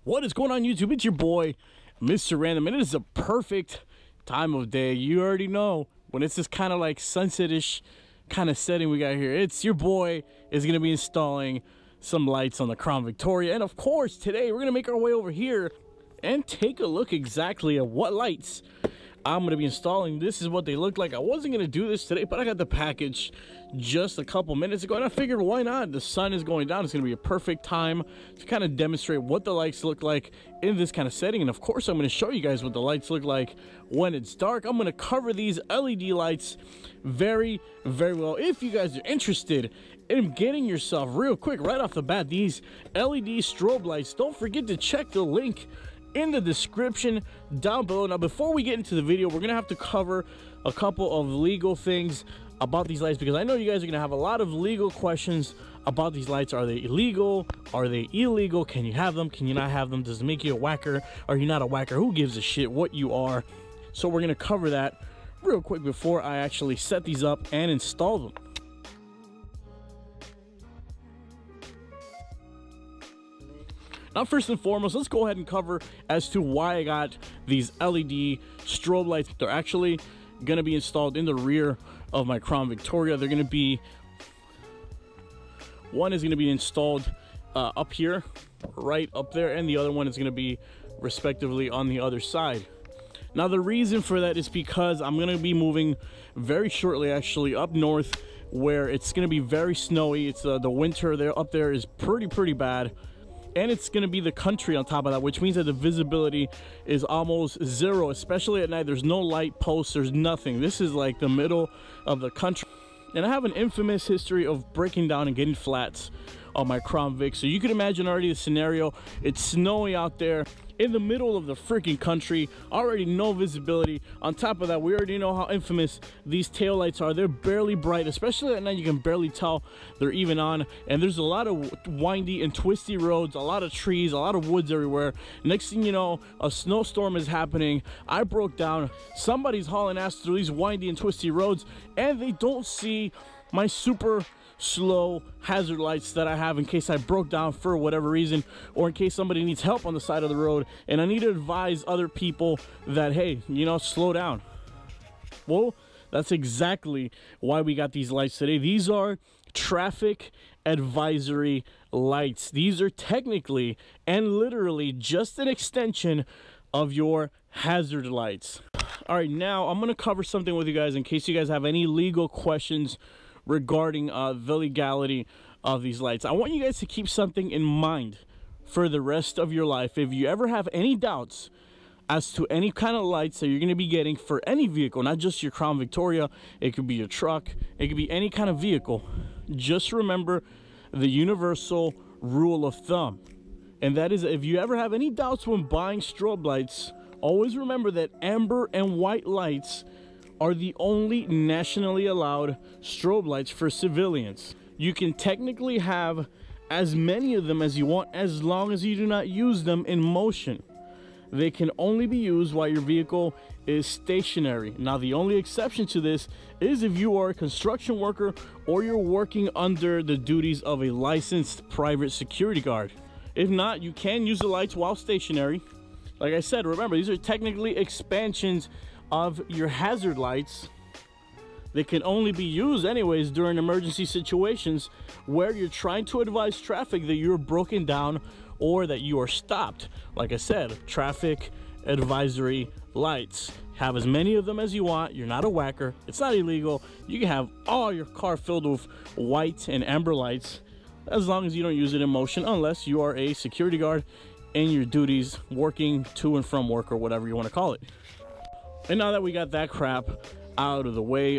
What is going on, YouTube? It's your boy, Mr. Random, and it is a perfect time of day. You already know when it's this kind of like sunset-ish kind of setting we got here. It's your boy is going to be installing some lights on the Crown Victoria. And of course, today we're going to make our way over here and take a look exactly at what lights I'm going to be installing. This is what they look like. I wasn't going to do this today, but I got the package just a couple minutes ago, and I figured, why not? The sun is going down. It's going to be a perfect time to kind of demonstrate what the lights look like in this kind of setting. And of course, I'm going to show you guys what the lights look like when it's dark. I'm going to cover these LED lights very, very well. If you guys are interested in getting yourself real quick, right off the bat, these LED strobe lights, don't forget to check the link in the description down below. Now, before we get into the video, we're gonna have to cover a couple of legal things about these lights, because I know you guys are gonna have a lot of legal questions about these lights. Are they illegal? Are they illegal? Can you have them? Can you not have them? Does it make you a whacker? Are you not a whacker? Who gives a shit what you are? So we're gonna cover that real quick before I actually set these up and install them. Now, first and foremost, let's go ahead and cover as to why I got these LED strobe lights. They're actually going to be installed in the rear of my Crown Victoria. They're going to be, one is going to be installed up here, right up there, and the other one is going to be respectively on the other side. Now, the reason for that is because I'm going to be moving very shortly, actually, up north, where it's going to be very snowy. It's the winter there up there is pretty bad. And it's going to be the country on top of that, which means that the visibility is almost zero, especially at night. There's no light posts, there's nothing. This is like the middle of the country. And I have an infamous history of breaking down and getting flats on my Crown Vic. So you can imagine already the scenario. It's snowy out there in the middle of the freaking country, already no visibility. On top of that, we already know how infamous these taillights are. They're barely bright, especially at night. You can barely tell they're even on. And there's a lot of windy and twisty roads, a lot of trees, a lot of woods everywhere. Next thing you know, a snowstorm is happening. I broke down. Somebody's hauling ass through these windy and twisty roads, and they don't see my super slow hazard lights that I have in case I broke down for whatever reason, or in case somebody needs help on the side of the road and I need to advise other people that, hey, you know, slow down. Well, that's exactly why we got these lights today. These are traffic advisory lights. These are technically and literally just an extension of your hazard lights. All right, now I'm going to cover something with you guys in case you guys have any legal questions regarding the legality of these lights. I want you guys to keep something in mind for the rest of your life. If you ever have any doubts as to any kind of lights that you're going to be getting for any vehicle, not just your Crown Victoria, it could be your truck, it could be any kind of vehicle, just remember the universal rule of thumb. And that is, if you ever have any doubts when buying strobe lights, always remember that amber and white lights are the only nationally allowed strobe lights for civilians. You can technically have as many of them as you want as long as you do not use them in motion. They can only be used while your vehicle is stationary. Now, the only exception to this is if you are a construction worker or you're working under the duties of a licensed private security guard. If not, you can use the lights while stationary. Like I said, remember, these are technically expansions of your hazard lights. They can only be used anyways during emergency situations where you're trying to advise traffic that you're broken down or that you are stopped. Like I said, traffic advisory lights. Have as many of them as you want. You're not a whacker. It's not illegal. You can have all your car filled with white and amber lights as long as you don't use it in motion, unless you are a security guard in your duties working to and from work or whatever you want to call it. And now that we got that crap out of the way,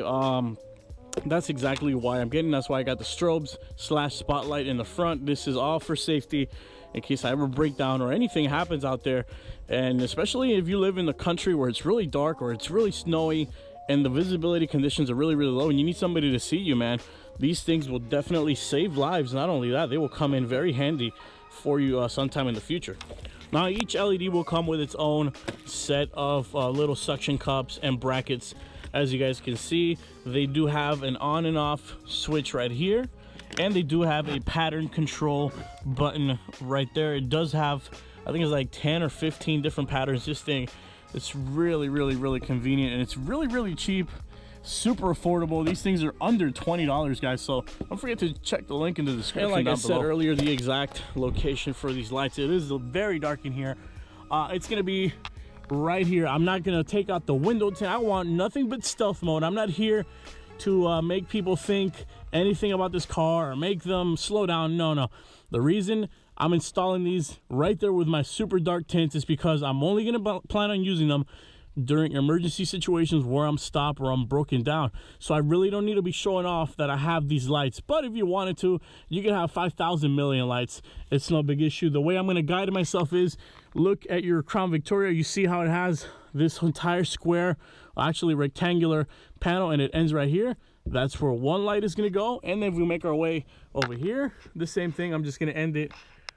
That's exactly why I'm getting. That's why I got the strobes slash spotlight in the front. This is all for safety in case I ever break down or anything happens out there. And especially if you live in the country where it's really dark or it's really snowy and the visibility conditions are really, really low and you need somebody to see you, man, these things will definitely save lives. Not only that, they will come in very handy for you sometime in the future. Now, each LED will come with its own set of little suction cups and brackets. As you guys can see, they do have an on and off switch right here, and they do have a pattern control button right there. It does have, I think it's like 10 or 15 different patterns. This thing, it's really, really, really convenient, and it's really, really cheap, super affordable. These things are under $20, guys, so don't forget to check the link in the description. And like I said earlier, the exact location for these lights, it is very dark in here. It's gonna be right here. I'm not gonna take out the window tint. I want nothing but stealth mode. I'm not here to make people think anything about this car or make them slow down. No. The reason I'm installing these right there with my super dark tints is because I'm only gonna plan on using them during emergency situations where I'm stopped or I'm broken down. So I really don't need to be showing off that I have these lights. But if you wanted to, you can have 5,000 million lights. It's no big issue. The way I'm going to guide myself is look at your Crown Victoria. You see how it has this entire square, actually rectangular panel, and it ends right here. That's where one light is going to go. And then if we make our way over here, the same thing. I'm just going to end it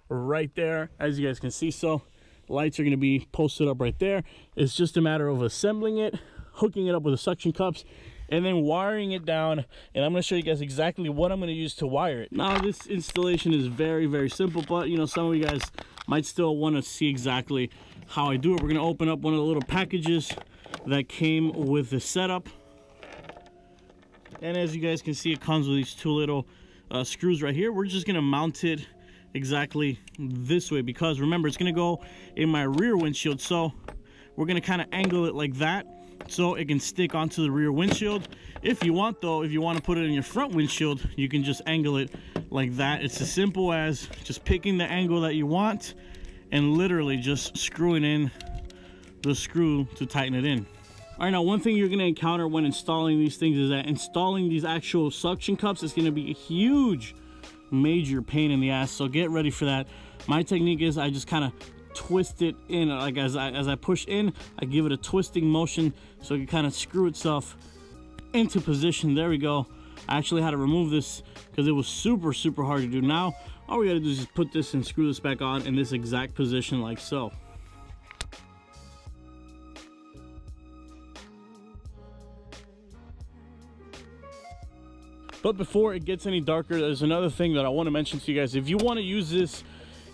right there, as you guys can see. So lights are going to be posted up right there. It's just a matter of assembling it, hooking it up with the suction cups, and then wiring it down. And I'm going to show you guys exactly what I'm going to use to wire it. Now, this installation is very, very simple, but you know, some of you guys might still want to see exactly how I do it. We're going to open up one of the little packages that came with the setup. And as you guys can see, it comes with these two little screws right here. We're just going to mount it exactly this way, because remember, it's going to go in my rear windshield. So we're going to kind of angle it like that so it can stick onto the rear windshield. If you want, though, if you want to put it in your front windshield, you can just angle it like that. It's as simple as just picking the angle that you want and literally just screwing in the screw to tighten it in. All right, now one thing you're going to encounter when installing these things is that installing these actual suction cups is going to be a huge major pain in the ass, so get ready for that. My technique is I just kind of twist it in, like as I push in, I give it a twisting motion so it can kind of screw itself into position. There we go. I actually had to remove this because it was super hard to do. Now all we gotta do is just put this and screw this back on in this exact position, like so. But before it gets any darker, there's another thing that I want to mention to you guys. If you want to use this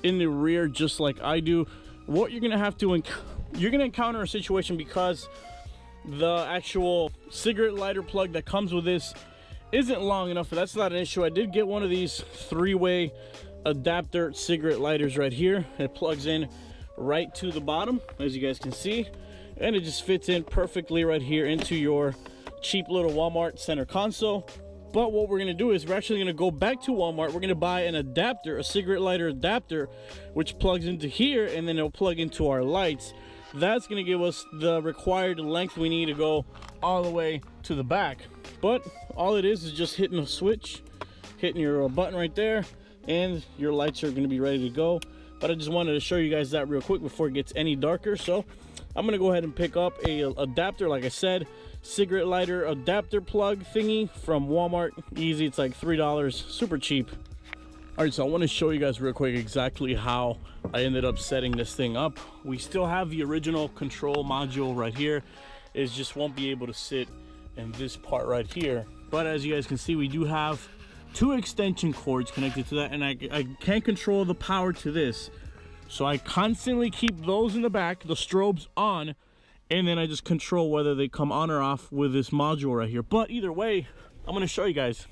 in the rear just like I do, what you're going to have to you're going to encounter a situation, because the actual cigarette lighter plug that comes with this isn't long enough. But that's not an issue. I did get one of these three-way adapter cigarette lighters right here. It plugs in right to the bottom, as you guys can see, and it just fits in perfectly right here into your cheap little Walmart center console. But what we're going to do is we're actually going to go back to Walmart. We're going to buy an adapter, a cigarette lighter adapter, which plugs into here, and then it'll plug into our lights. That's going to give us the required length we need to go all the way to the back. But all it is just hitting a switch, hitting your button right there, and your lights are going to be ready to go. But I just wanted to show you guys that real quick before it gets any darker. So I'm going to go ahead and pick up a adapter, like I said, cigarette lighter adapter plug thingy from Walmart. Easy, it's like $3, super cheap. All right, so I want to show you guys real quick exactly how I ended up setting this thing up. We still have the original control module right here. It just won't be able to sit in this part right here. But as you guys can see, we do have two extension cords connected to that, and I can't control the power to this. So I constantly keep those in the back, the strobes on, and then I just control whether they come on or off with this module right here. But either way, I'm going to show you guys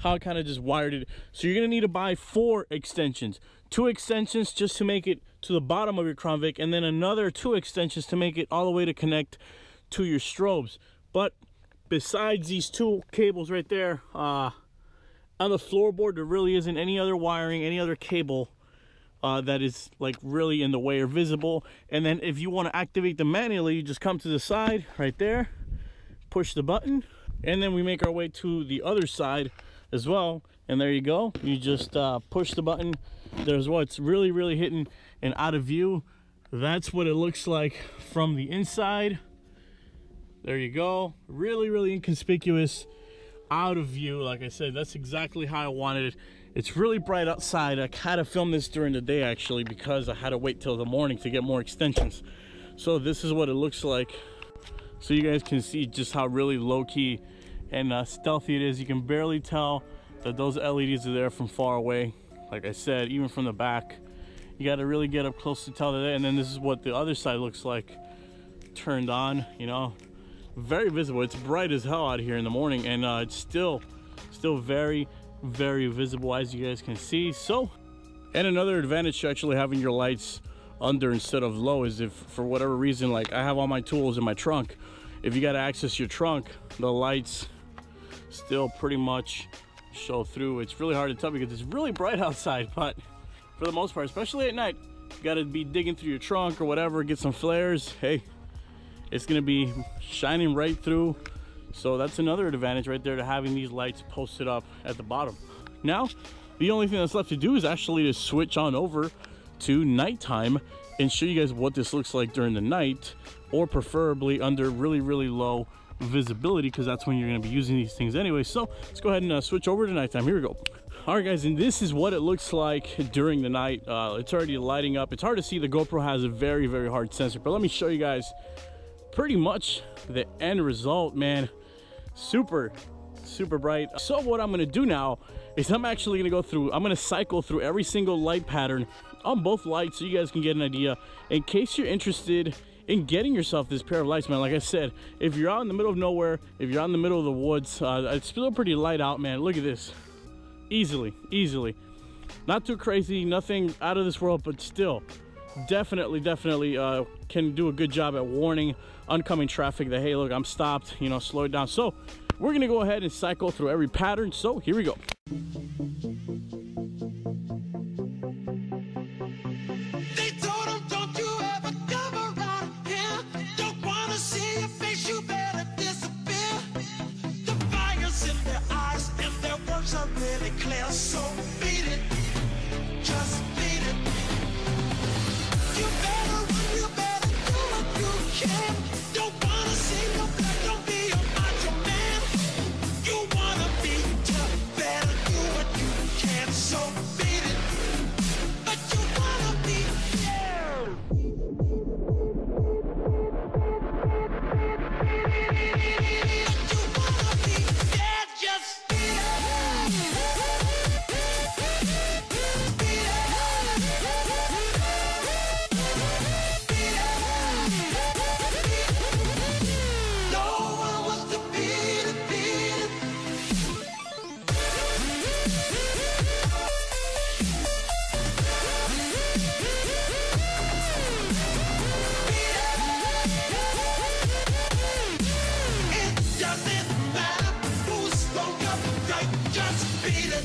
how I kind of just wired it. So you're going to need to buy 4 extensions. 2 extensions just to make it to the bottom of your Crown Vic, and then another 2 extensions to make it all the way to connect to your strobes. But besides these 2 cables right there, on the floorboard, there really isn't any other wiring, any other cable that is like really in the way or visible. And then if you want to activate them manually, you just come to the side right there, push the button, And then we make our way to the other side as well, and there you go. You just push the button. There's what's really hidden and out of view. That's what it looks like from the inside. There you go. Really inconspicuous, out of view. Like I said, that's exactly how I wanted it. It's really bright outside. I had to film this during the day actually, because I had to wait till the morning to get more extensions. So this is what it looks like, so you guys can see just how really low-key and stealthy it is. You can barely tell that those LEDs are there from far away. Like I said, even from the back, you got to really get up close to tell that. And then this is what the other side looks like turned on. You know, very visible. It's bright as hell out here in the morning, and it's still very visible, as you guys can see. So, and another advantage to actually having your lights under instead of low is if for whatever reason, like I have all my tools in my trunk, if you got to access your trunk, the lights still pretty much show through. It's really hard to tell because it's really bright outside, but for the most part, especially at night, you got to be digging through your trunk or whatever, get some flares. Hey, it's going to be shining right through. So that's another advantage right there to having these lights posted up at the bottom. Now, the only thing that's left to do is actually to switch on over to nighttime and show you guys what this looks like during the night, or preferably under really low visibility, because that's when you're going to be using these things anyway. So let's go ahead and switch over to nighttime. Here we go. All right guys, and this is what it looks like during the night. It's already lighting up. It's hard to see. The GoPro has a very hard sensor, but let me show you guys pretty much the end result, man. Super bright. So what I'm going to do now is I'm actually going to go through, I'm going to cycle through every single light pattern on both lights so you guys can get an idea in case you're interested in getting yourself this pair of lights, man. Like I said, if you're out in the middle of nowhere, if you're out in the middle of the woods, it's still pretty light out, man. Look at this. Easily not too crazy, nothing out of this world, but still definitely can do a good job at warning oncoming traffic that, hey, look, I'm stopped, you know, slow it down. So we're gonna go ahead and cycle through every pattern. So here we go. They told him, don't you ever come around here. Don't wanna see your face, you better disappear. The fire's in their eyes and their words are really clear. So beat it, just beat it. You better run, you better do what you can. Don't wanna see no blood, don't be a macho man. You wanna be tough, better do what you can. So beat it, but you wanna be there. But you wanna be there, just beat it. Beat it. No one wants to beat it, beat it. It doesn't matter who's wrong or right, just beat it.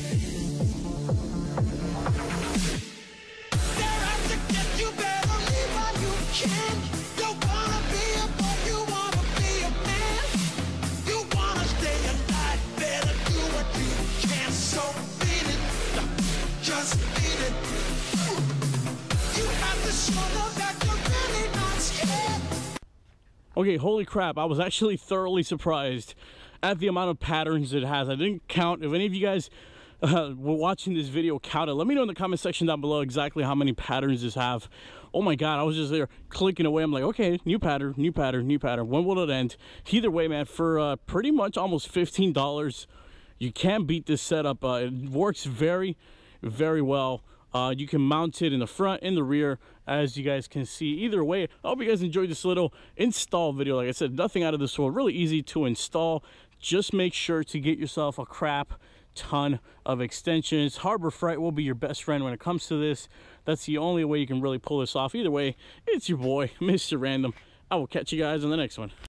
They're out to get you, better leave while you can. Don't wanna be a boy, you wanna be a man. You wanna stay alive, better do what you can. So beat it, just beat it. You have to show them that you're really not scared. Okay, holy crap, I was actually thoroughly surprised at the amount of patterns it has. I didn't count. If any of you guys were watching this video counted, let me know in the comment section down below exactly how many patterns this have. Oh my god, I was just there clicking away. I'm like, okay, new pattern. When will it end? Either way, man, for pretty much almost $15, you can't beat this setup. It works very well. You can mount it in the front, in the rear, as you guys can see. Either way, I hope you guys enjoyed this little install video. Like I said, nothing out of this world, really easy to install. Just make sure to get yourself a crap ton of extensions. Harbor Freight will be your best friend when it comes to this. That's the only way you can really pull this off. Either way, it's your boy, Mr. Random. I will catch you guys on the next one.